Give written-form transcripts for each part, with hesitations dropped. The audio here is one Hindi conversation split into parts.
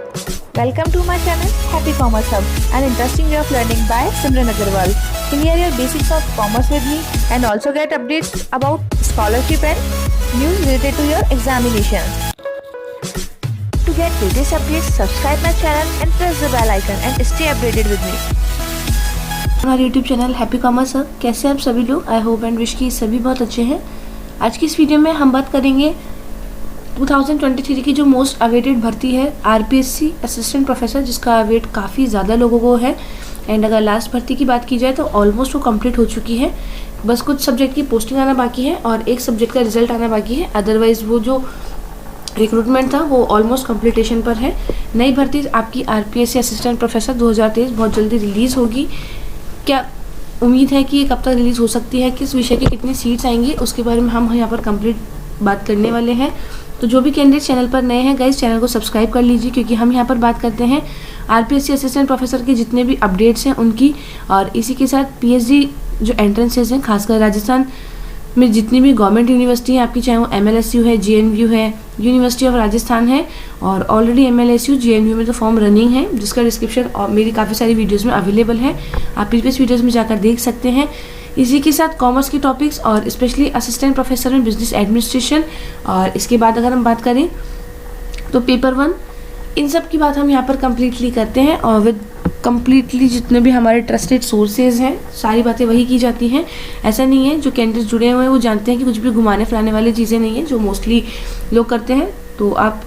Welcome to my channel Happy Commerce Hub, an interesting way of learning by Simran Agarwal. Clear your basics of commerce with me and also get updates about scholarship and news related to your examinations. To get latest updates, subscribe my channel and press the bell icon and stay updated with me. हमारे YouTube channel happy commerce hub. कैसे आप सभी लोग? आई होप एंड विश की सभी बहुत अच्छे हैं। आज की इस वीडियो में हम बात करेंगे 2023 की जो मोस्ट अवेटेड भर्ती है आरपीएससी असिस्टेंट प्रोफेसर, जिसका वेट काफ़ी ज़्यादा लोगों को है। एंड अगर लास्ट भर्ती की बात की जाए तो ऑलमोस्ट वो कंप्लीट हो चुकी है। बस कुछ सब्जेक्ट की पोस्टिंग आना बाकी है और एक सब्जेक्ट का रिजल्ट आना बाकी है। अदरवाइज वो जो रिक्रूटमेंट था वो ऑलमोस्ट कंप्लीटेशन पर है। नई भर्ती आपकी आरपीएससी असिस्टेंट प्रोफेसर 2023 बहुत जल्दी रिलीज़ होगी। क्या उम्मीद है कि ये कब तक रिलीज़ हो सकती है, किस विषय की कितनी सीट्स आएंगी, उसके बारे में हम यहाँ पर कंप्लीट बात करने वाले हैं। तो जो भी कैंडिडेट चैनल पर नए हैं गाइस, चैनल को सब्सक्राइब कर लीजिए, क्योंकि हम यहाँ पर बात करते हैं आरपीएससी असिस्टेंट प्रोफेसर के जितने भी अपडेट्स हैं उनकी, और इसी के साथ पीएचडी जो एंट्रेंसेज हैं खासकर राजस्थान में जितनी भी गवर्नमेंट यूनिवर्सिटी है आपकी, चाहे वो एमएलएसयू है, जेएनयू है, यूनिवर्सिटी ऑफ राजस्थान है, और ऑलरेडी एमएलएसयू जेएनयू में तो फॉर्म रनिंग है, जिसका डिस्क्रिप्शन और मेरी काफ़ी सारी वीडियोस में अवेलेबल है। आप प्रीवियस वीडियोस में जाकर देख सकते हैं। इसी के साथ कॉमर्स की टॉपिक्स और specially assistant professor in business administration, और इसके बाद अगर हम बात करें तो पेपर 1, इन सब की बात हम यहाँ पर कम्प्लीटली करते हैं। और विद कम्प्लीटली जितने भी हमारे ट्रस्टेड सोर्सेज हैं सारी बातें वही की जाती हैं। ऐसा नहीं है, जो कैंडिडेट जुड़े हुए हैं वो जानते हैं कि कुछ भी घुमाने फिराने वाली चीज़ें नहीं हैं जो मोस्टली लोग करते हैं। तो आप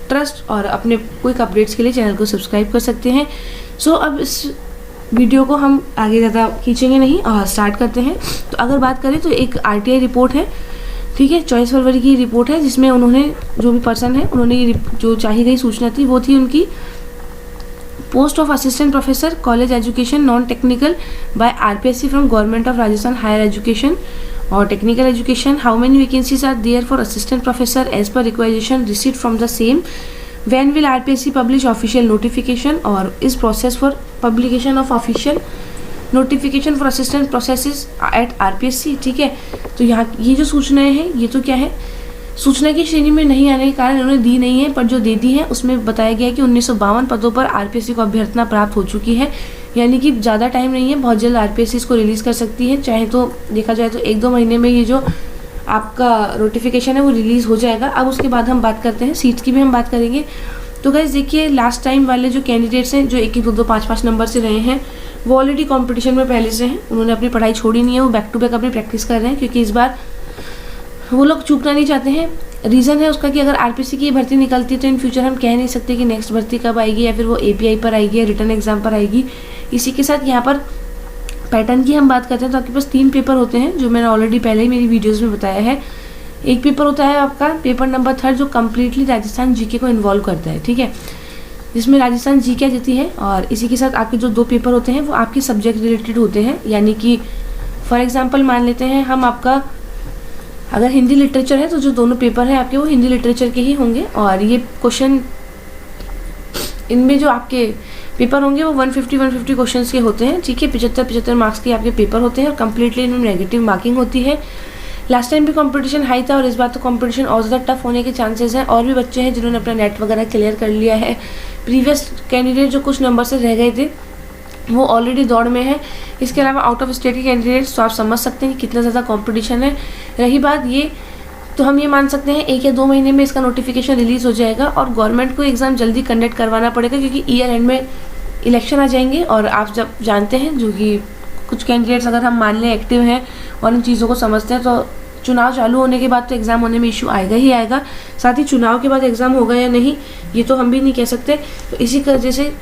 ट्रस्ट और अपने क्विक अपडेट्स के लिए चैनल को सब्सक्राइब कर सकते हैं। सो अब इस वीडियो को हम आगे ज़्यादा खींचेंगे नहीं और स्टार्ट करते हैं। तो अगर बात करें तो एक आरटीआई रिपोर्ट है, ठीक है, 24 फरवरी की रिपोर्ट है, जिसमें उन्होंने जो भी पर्सन है उन्होंने जो चाही गई सूचना थी वो थी उनकी post of assistant professor college education non technical by RPSC from government of Rajasthan higher education और technical education. How many vacancies are there for assistant professor as per requisition received from the same. When will RPSC publish official notification or is process for publication of official notification for assistant processes at RPSC? ठीक है, तो यहाँ ये जो सूचनाएं हैं ये तो क्या है, सूचना की श्रेणी में नहीं आने के कारण इन्होंने दी नहीं है, पर जो दे दी है उसमें बताया गया है कि 1952 पदों पर आरपीएससी को अभ्यर्थना प्राप्त हो चुकी है। यानी कि ज़्यादा टाइम नहीं है, बहुत जल्द आरपीएससी इसको रिलीज़ कर सकती है। चाहे तो देखा जाए तो 1-2 महीने में ये जो आपका नोटिफिकेशन है वो रिलीज़ हो जाएगा। अब उसके बाद हम बात करते हैं सीट्स की, भी हम बात करेंगे। तो गाइस देखिए, लास्ट टाइम वाले जो कैंडिडेट्स हैं जो 1-1, 2-2, 5-5 नंबर से रहे हैं वो ऑलरेडी कंपटीशन में पहले से हैं, उन्होंने अपनी पढ़ाई छोड़ी नहीं है, वो बैक टू बैक अपनी प्रैक्टिस कर रहे हैं, क्योंकि इस बार वो लोग चूकना नहीं चाहते हैं। रीज़न है उसका कि अगर आरपीएससी की भर्ती निकलती है तो इन फ्यूचर हम कह नहीं सकते कि नेक्स्ट भर्ती कब आएगी, या फिर वो एपीआई पर आएगी या रिटर्न एग्जाम पर आएगी। इसी के साथ यहाँ पर पैटर्न की हम बात करते हैं तो आपके पास 3 पेपर होते हैं, जो मैंने ऑलरेडी पहले ही मेरी वीडियोस में बताया है। एक पेपर होता है आपका पेपर नंबर 3 जो कम्प्लीटली राजस्थान जीके को इन्वॉल्व करता है, ठीक है, जिसमें राजस्थान जीके देती है। और इसी के साथ आपके जो 2 पेपर होते हैं वो आपके सब्जेक्ट रिलेटेड होते हैं। यानी कि फॉर एग्जाम्पल मान लेते हैं हम, आपका अगर हिंदी लिटरेचर है तो जो दोनों पेपर हैं आपके वो हिंदी लिटरेचर के ही होंगे। और ये क्वेश्चन, इनमें जो आपके पेपर होंगे वो 150 क्वेश्चंस के होते हैं, ठीक है, 75 मार्क्स के आपके पेपर होते हैं और कम्प्लीटली इनमें नेगेटिव मार्किंग होती है। लास्ट टाइम भी कंपटीशन हाई था और इस बार तो कंपटीशन और ज़्यादा टफ होने के चांसेस हैं। और भी बच्चे हैं जिन्होंने अपना नेट वगैरह क्लियर कर लिया है। प्रीवियस कैंडिडेट जो कुछ नंबर से रह गए थे वो ऑलरेडी दौड़ में है। इसके अलावा आउट ऑफ स्टेट के कैंडिडेट्स, तो आप समझ सकते हैं कि कितना ज़्यादा कंपटीशन है। रही बात ये, तो हम ये मान सकते हैं 1 या 2 महीने में इसका नोटिफिकेशन रिलीज़ हो जाएगा और गवर्नमेंट को एग्ज़ाम जल्दी कंडक्ट करवाना पड़ेगा, क्योंकि ईयर एंड में इलेक्शन आ जाएंगे। और आप जब जानते हैं जो कि कुछ कैंडिडेट्स अगर हम मान लें एक्टिव हैं और इन चीज़ों को समझते हैं, तो चुनाव चालू होने के बाद तो एग्ज़ाम होने में इशू आएगा ही आएगा। साथ ही चुनाव के बाद एग्ज़ाम होगा या नहीं ये तो हम भी नहीं कह सकते। तो इसी वजह से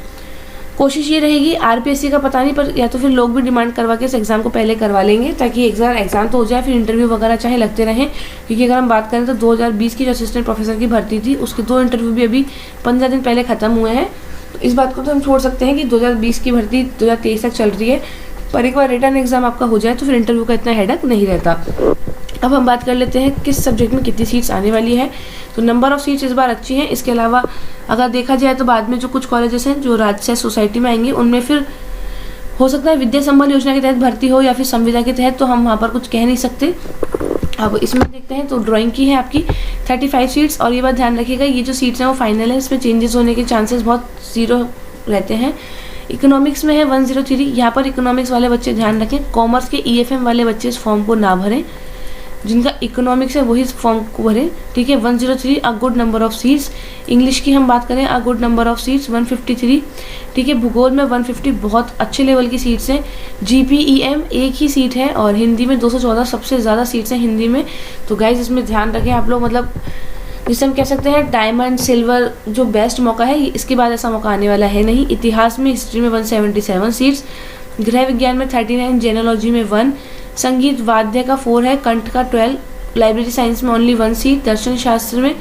कोशिश ये रहेगी, आरपीएससी का पता नहीं, पर या तो फिर लोग भी डिमांड करवा के इस एग्ज़ाम को पहले करवा लेंगे, ताकि एग्ज़ाम तो हो जाए, फिर इंटरव्यू वगैरह चाहे लगते रहें। क्योंकि अगर हम बात करें तो 2020 की जो असिस्टेंट प्रोफेसर की भर्ती थी उसके 2 इंटरव्यू भी अभी 15 दिन पहले ख़त्म हुए हैं। तो इस बात को तो हम छोड़ सकते हैं कि 2020 की भर्ती 2023 तक चल रही है, पर एक बार रिटर्न एग्ज़ाम आपका हो जाए तो फिर इंटरव्यू का इतना हेडक नहीं रहता। अब हम बात कर लेते हैं किस सब्जेक्ट में कितनी सीट्स आने वाली है। तो नंबर ऑफ सीट्स इस बार अच्छी हैं। इसके अलावा अगर देखा जाए तो बाद में जो कुछ कॉलेजेस हैं जो राजशाही सोसाइटी में आएंगे उनमें फिर हो सकता है विद्या संबल योजना के तहत भर्ती हो या फिर संविदा के तहत, तो हम वहाँ पर कुछ कह नहीं सकते। अब इसमें देखते हैं तो ड्राइंग की है आपकी 35 सीट्स, और ये बात ध्यान रखिएगा ये जो सीट्स हैं वो फाइनल है, इसमें चेंजेस होने के चांसेस बहुत 0 रहते हैं। इकोनॉमिक्स में है 103, यहाँ पर इकोनॉमिक्स वाले बच्चे ध्यान रखें, कॉमर्स के EFM वाले बच्चे इस फॉर्म को ना भरें, जिनका इकोनॉमिक्स है वही इस फॉर्म को भरें, ठीक है। 103 a good number of seats. English की हम बात करें, a good number of seats 153, ठीक है। भूगोल में 150 बहुत अच्छे लेवल की सीट्स हैं। GPEM एक ही सीट है, और हिंदी में 214 सबसे ज़्यादा सीट्स हैं हिंदी में। तो गाइज इसमें ध्यान रखें आप लोग, मतलब जिसे हम कह सकते हैं डायमंड सिल्वर जो बेस्ट मौका है, इसके बाद ऐसा मौका आने वाला है नहीं। इतिहास में, हिस्ट्री में 177 सीट्स, गृह विज्ञान में 39, जेनोलॉजी में 1, संगीत वाद्य का 4 है, कंठ का 12, लाइब्रेरी साइंस में ओनली 1 सीट, दर्शन शास्त्र में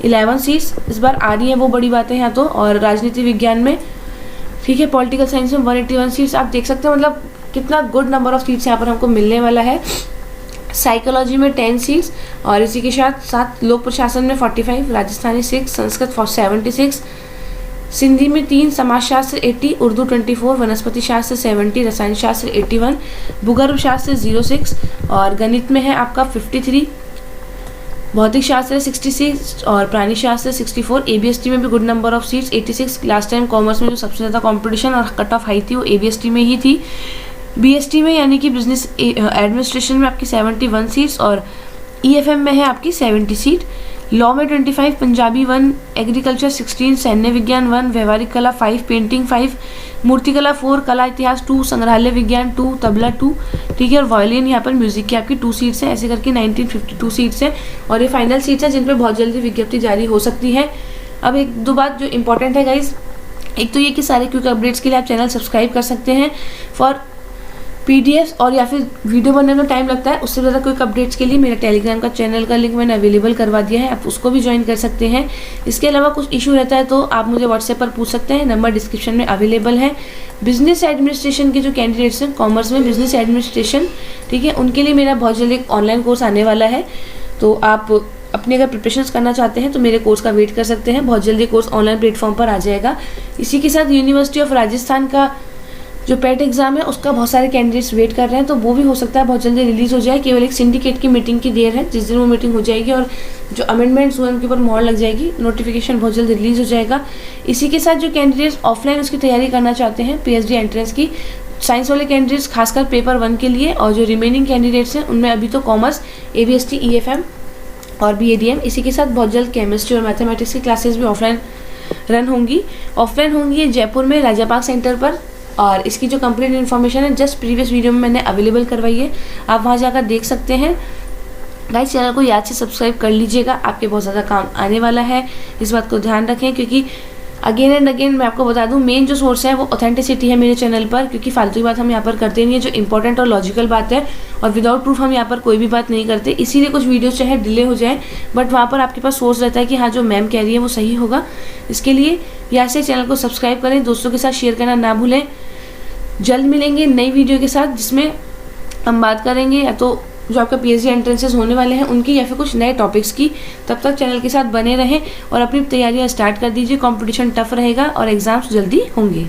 11 सीट्स इस बार आ रही है, वो बड़ी बात है यहाँ तो। और राजनीति विज्ञान में, ठीक है, पॉलिटिकल साइंस में 181 सीट्स। आप देख सकते हो मतलब कितना गुड नंबर ऑफ सीट्स यहाँ पर हमको मिलने वाला है। साइकोलॉजी में 10 सीट्स, और इसी के साथ लोक प्रशासन में 45, राजस्थानी 6, संस्कृत 76, सिंधी में 3, समाजशास्त्र 80, उर्दू 24, वनस्पति शास्त्र 70, रसायन शास्त्र 81, भूगर्भ शास्त्र 06, और गणित में है आपका 53, भौतिक शास्त्र 66, और प्राणी शास्त्र 64। ABST में भी good number of seats 86। Last time commerce में जो सबसे ज़्यादा कंपटीशन और कट ऑफ हाई थी वो ABST में ही थी। BST में यानी कि बिजनेस एडमिनिस्ट्रेशन में आपकी 71 सीट्स, और EFM में है आपकी 70 सीट। लॉ में 25, पंजाबी 1, एग्रीकल्चर 16, सैन्य विज्ञान 1, व्यवहारिक कला 5, पेंटिंग 5, मूर्तिकला 4, कला इतिहास 2, संग्रहालय विज्ञान 2, तबला 2, ठीक है। और वायलिन यहाँ पर म्यूजिक की आपकी 2 सीट्स हैं, ऐसे करके 1952 सीट्स हैं, और ये फाइनल सीट्स हैं जिन पर बहुत जल्दी विज्ञप्ति जारी हो सकती है। अब एक दो बात जो इंपॉर्टेंट है गाइज, एक तो ये कि सारे क्विक अपडेट्स के लिए आप चैनल सब्सक्राइब कर सकते हैं फॉर PDFs, और या फिर वीडियो बनने में टाइम लगता है उससे ज़्यादा क्विक अपडेट्स के लिए मेरा टेलीग्राम का चैनल का लिंक मैंने अवेलेबल करवा दिया है, आप उसको भी ज्वाइन कर सकते हैं। इसके अलावा कुछ इशू रहता है तो आप मुझे व्हाट्सएप पर पूछ सकते हैं, नंबर डिस्क्रिप्शन में अवेलेबल है। बिजनेस एडमिनिस्ट्रेशन के जो कैंडिडेट्स हैं कॉमर्स में बिजनेस एडमिनिस्ट्रेशन, ठीक है, उनके लिए मेरा बहुत जल्द एक ऑनलाइन कोर्स आने वाला है, तो आप अपने अगर प्रिपरेशंस करना चाहते हैं तो मेरे कोर्स का वेट कर सकते हैं, बहुत जल्दी कोर्स ऑनलाइन प्लेटफॉर्म पर आ जाएगा। इसी के साथ यूनिवर्सिटी ऑफ राजस्थान का जो पेट एग्जाम है उसका बहुत सारे कैंडिडेट्स वेट कर रहे हैं, तो वो भी हो सकता है बहुत जल्दी रिलीज हो जाए। केवल एक सिंडिकेट की मीटिंग की देर है, जिस दिन वो मीटिंग हो जाएगी और जो अमेंडमेंट्स हुए उनके ऊपर मोहर लग जाएगी, नोटिफिकेशन बहुत जल्दी रिलीज हो जाएगा। इसी के साथ जो कैंडिडेट्स ऑफलाइन उसकी तैयारी करना चाहते हैं PhD एंट्रेंस की, साइंस वाले कैंडिडेट्स खासकर पेपर 1 के लिए, और जो रिमेनिंग कैंडिडेट्स हैं उनमें अभी तो कॉमर्स, ABST, EFM और BADM, इसी के साथ बहुत जल्द केमिस्ट्री और मैथमेटिक्स की क्लासेस भी ऑफलाइन रन होंगी। ऑफलाइन होंगी ये जयपुर में राजा पार्क सेंटर पर, और इसकी जो कंप्लीट इन्फॉर्मेशन है जस्ट प्रीवियस वीडियो में मैंने अवेलेबल करवाई है, आप वहाँ जाकर देख सकते हैं। गाइस चैनल को याद से सब्सक्राइब कर लीजिएगा, आपके बहुत ज़्यादा काम आने वाला है, इस बात को ध्यान रखें, क्योंकि अगेन एंड अगेन मैं आपको बता दूं मेन जो सोर्स है वो ऑथेंटिसिटी है मेरे चैनल पर, क्योंकि फालतू की बात हम यहाँ पर करते नहीं है, जो इंपॉर्टेंट और लॉजिकल बात है और विदाउट प्रूफ हम यहाँ पर कोई भी बात नहीं करते। इसीलिए कुछ वीडियोस चाहे डिले हो जाए बट वहाँ पर आपके पास सोर्स रहता है कि हाँ जो मैम कह रही है वो सही होगा। इसके लिए यहाँ से चैनल को सब्सक्राइब करें, दोस्तों के साथ शेयर करना ना भूलें। जल्द मिलेंगे नई वीडियो के साथ जिसमें हम बात करेंगे या तो जो आपका PhD एंट्रेंसेस होने वाले हैं उनकी या फिर कुछ नए टॉपिक्स की। तब तक चैनल के साथ बने रहें और अपनी तैयारियां स्टार्ट कर दीजिए, कंपटीशन टफ रहेगा और एग्जाम्स जल्दी होंगे।